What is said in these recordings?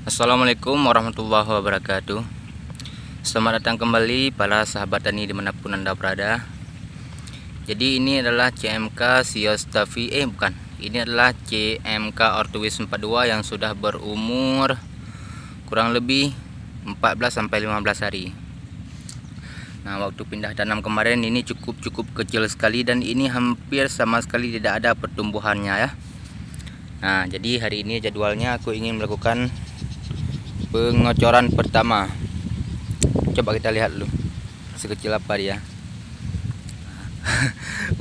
Assalamualaikum warahmatullahi wabarakatuh. Selamat datang kembali para sahabat tani dimanapun Anda berada. Jadi ini adalah CMK Siostavi, bukan, ini adalah CMK Ortuis 42 yang sudah berumur kurang lebih 14-15 hari. Nah, waktu pindah tanam kemarin ini cukup kecil sekali dan ini hampir sama sekali tidak ada pertumbuhannya ya. Nah, jadi hari ini jadwalnya aku ingin melakukan pengocoran pertama. Coba kita lihat dulu sekecil apa dia.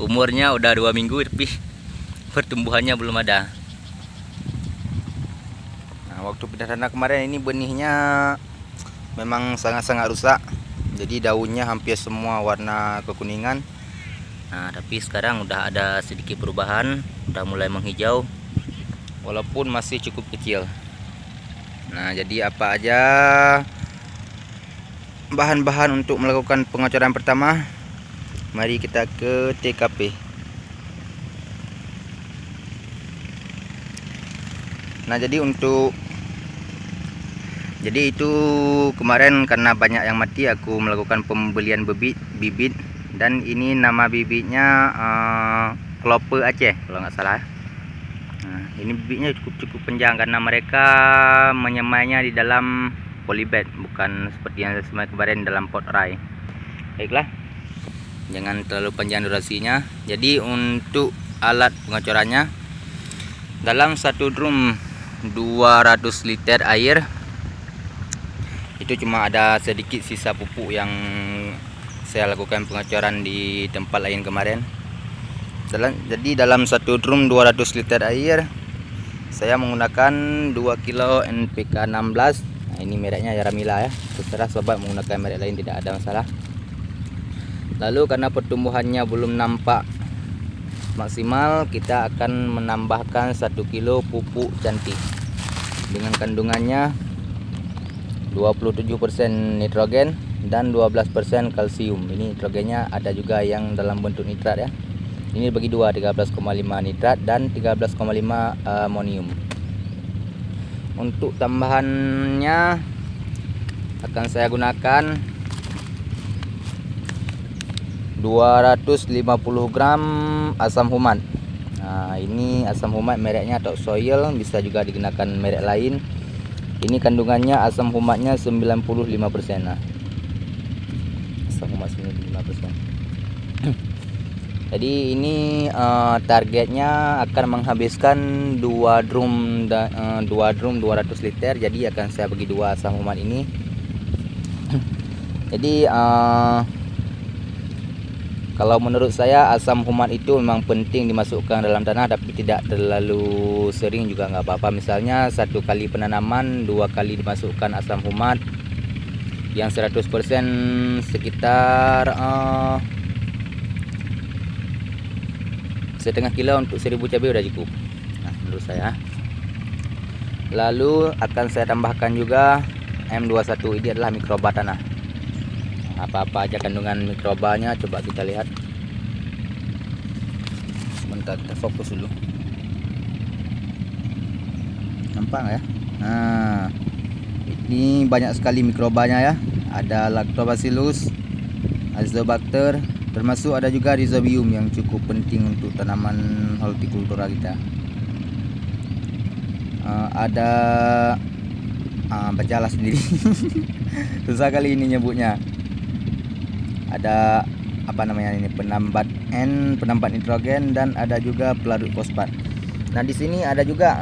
Umurnya udah 2 minggu tapi pertumbuhannya belum ada. Nah, waktu pindah tanah kemarin ini benihnya memang sangat rusak. Jadi daunnya hampir semua warna kekuningan. Nah, tapi sekarang udah ada sedikit perubahan, udah mulai menghijau walaupun masih cukup kecil. Nah, jadi apa aja bahan-bahan untuk melakukan pengocoran pertama? Mari kita ke TKP. Nah, jadi itu kemarin karena banyak yang mati, aku melakukan pembelian bibit dan ini nama bibitnya Klope Aceh kalau nggak salah. Nah, ini bibitnya cukup panjang karena mereka menyemainya di dalam polybag, bukan seperti yang semai kemarin dalam pot rai. Baiklah, jangan terlalu panjang durasinya. Jadi untuk alat pengocorannya, dalam satu drum 200 liter air itu cuma ada sedikit sisa pupuk yang saya lakukan pengocoran di tempat lain kemarin. Jadi dalam satu drum 200 liter air saya menggunakan 2 kilo NPK 16. Nah, ini mereknya Yaramila ya. Terserah sobat menggunakan merek lain, tidak ada masalah. Lalu karena pertumbuhannya belum nampak maksimal, kita akan menambahkan 1 kilo pupuk cantik dengan kandungannya 27% nitrogen dan 12% kalsium. Ini nitrogennya ada juga yang dalam bentuk nitrat ya. Ini bagi dua, 13,5 nitrat dan 13,5 amonium. Untuk tambahannya akan saya gunakan 250 gram asam humat. Nah, ini asam humat mereknya Top Soil, bisa juga digunakan merek lain. Ini kandungannya asam humatnya 95%. Nah, asam humat 95%. Jadi ini targetnya akan menghabiskan 2 drum 200 liter. Jadi akan saya bagi 2 asam humat ini. Jadi kalau menurut saya asam humat itu memang penting dimasukkan dalam tanah, tapi tidak terlalu sering juga nggak apa-apa. Misalnya 1 kali penanaman 2 kali dimasukkan asam humat. Yang 100% sekitar setengah kilo untuk 1000 cabai udah cukup. Nah, menurut saya. Lalu akan saya tambahkan juga M21. Ini adalah mikroba tanah. Apa-apa aja kandungan mikrobanya, coba kita lihat. Sebentar, kita fokus dulu. Nampak nggak ya? Nah, ini banyak sekali mikrobanya ya. Ada Lactobacillus, Azotobacter, termasuk ada juga Rhizobium yang cukup penting untuk tanaman hortikultura kita. Ada bacalah sendiri. Susah kali ini nyebutnya. Ada apa namanya ini, penambat N, penambat nitrogen, dan ada juga pelarut fosfat. Nah, di sini ada juga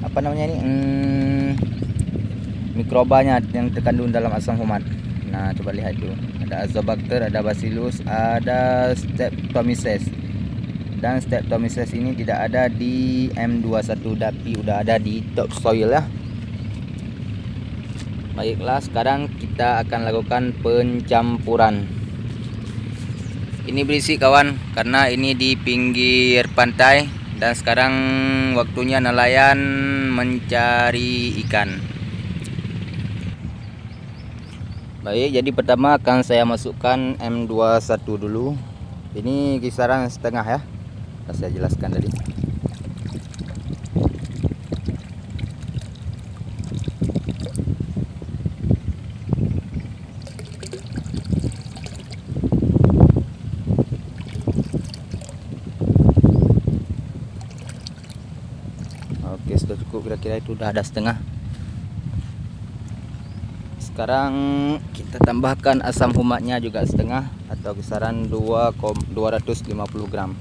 apa namanya ini, mikrobanya yang terkandung dalam asam humat. Nah, coba lihat itu. Ada Azotobacter, ada Bacillus, ada Streptomyces. Dan Streptomyces ini tidak ada di M21 tapi udah ada di Top Soil ya. Baiklah, sekarang kita akan lakukan pencampuran. Ini berisik kawan, karena ini di pinggir pantai dan sekarang waktunya nelayan mencari ikan. Baik, jadi pertama akan saya masukkan M21 dulu. Ini kisaran setengah ya. Saya jelaskan tadi. Oke, sudah cukup, kira-kira itu udah ada setengah. Sekarang kita tambahkan asam humatnya juga setengah atau kisaran 250 gram.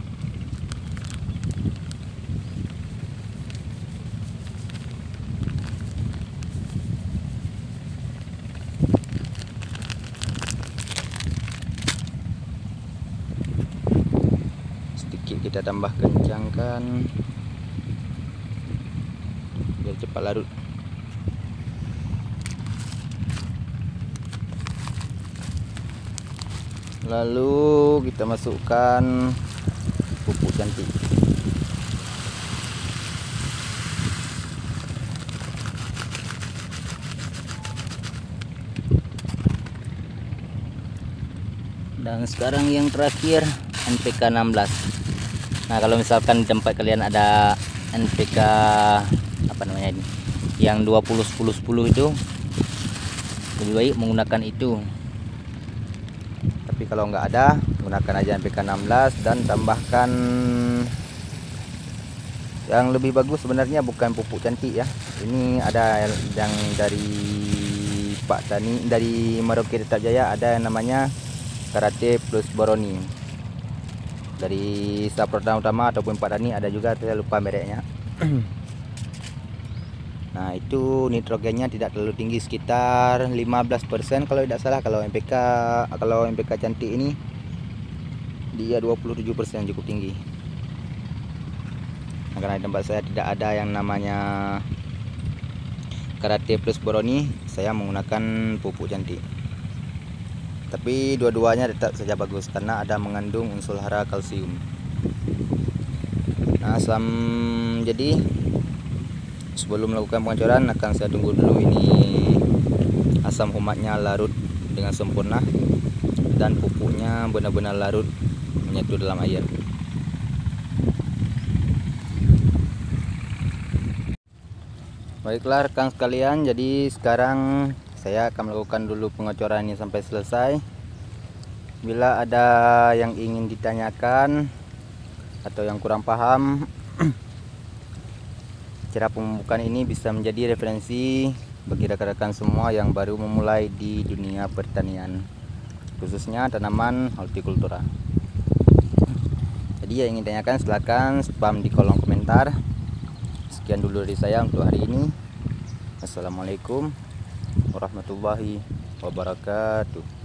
Sedikit kita tambah kencangkan biar cepat larut. Lalu kita masukkan pupuk cantik. Dan sekarang yang terakhir NPK 16. Nah, kalau misalkan di tempat kalian ada NPK apa namanya ini, yang 20 10 10 itu, lebih baik menggunakan itu. Tapi kalau nggak ada, gunakan aja NPK 16 dan tambahkan yang lebih bagus sebenarnya bukan pupuk cantik ya. Ini ada yang dari Pak Tani, dari Merauke Tetap Jaya, ada yang namanya Karate Plus Boroni. Dari Saprodan Utama ataupun Pak Tani ada juga, saya lupa mereknya. Nah, itu nitrogennya tidak terlalu tinggi, sekitar 15% kalau tidak salah. Kalau NPK cantik ini dia 27%, cukup tinggi. Nah, karena di tempat saya tidak ada yang namanya Karate Plus Boroni, saya menggunakan pupuk cantik. Tapi dua-duanya tetap saja bagus karena ada mengandung unsur hara kalsium. Nah, jadi sebelum melakukan pengocoran akan saya tunggu dulu ini asam humatnya larut dengan sempurna dan pupuknya benar-benar larut menyatu dalam air. Baiklah rekan sekalian, jadi sekarang saya akan melakukan dulu pengocoran ini sampai selesai. Bila ada yang ingin ditanyakan atau yang kurang paham, cara pemupukan ini bisa menjadi referensi bagi rekan-rekan semua yang baru memulai di dunia pertanian, khususnya tanaman hortikultura. Jadi yang ingin tanyakan silahkan spam di kolom komentar. Sekian dulu dari saya untuk hari ini. Assalamualaikum warahmatullahi wabarakatuh.